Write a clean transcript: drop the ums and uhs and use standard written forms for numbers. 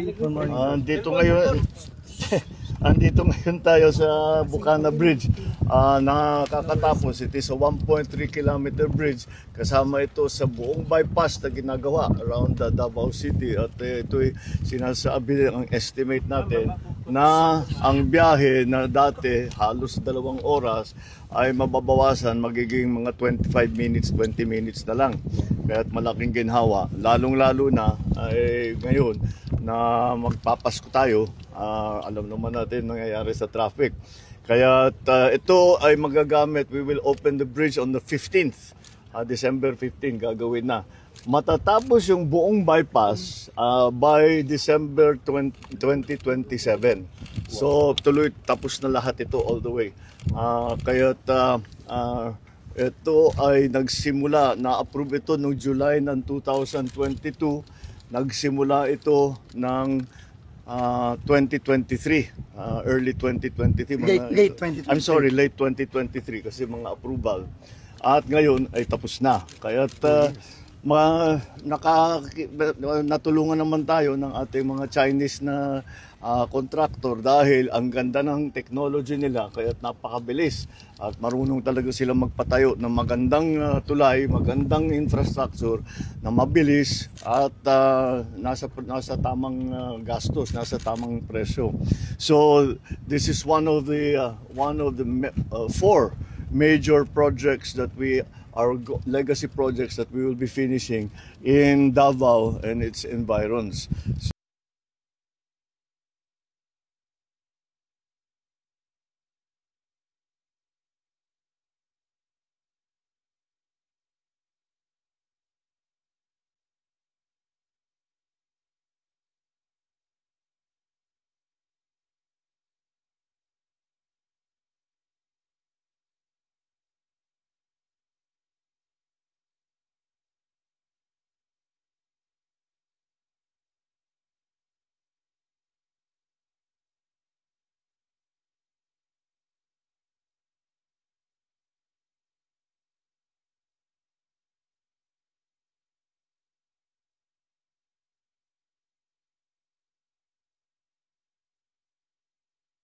Good morning. Andito ngayon tayo sa Bucana Bridge. Nakakatapos, it is a 1.3 kilometer bridge. Kasama ito sa buong bypass na ginagawa around the Davao City. At ito'y sinasabi, ang estimate natin na ang biyahe na dati halos 2 oras ay mababawasan, magiging mga 25 minutes, 20 minutes na lang. Kaya't malaking ginhawa, lalong-lalo na ay ngayon na magpapasko tayo. Alam naman natin nangyayari sa traffic. Kaya ito ay magagamit. We will open the bridge on the 15th. December 15 gagawin na. Matatapos yung buong bypass by December 2027. So tuloy tapos na lahat ito all the way. Kaya ito ay nagsimula, na-approve ito noong July ng 2022. Nagsimula ito ng 2023, early 2023. Late 2023. I'm sorry, late 2023 kasi mga approval. At ngayon ay tapos na. Kaya natulungan naman tayo ng ating mga Chinese na contractor dahil ang ganda ng technology nila, kaya napakabilis at marunong talaga sila magpatayo ng magandang tulay, magandang infrastructure na mabilis at nasa tamang gastos, nasa tamang presyo. So this is one of the 4 major projects that our legacy projects that we will be finishing in Davao and its environs.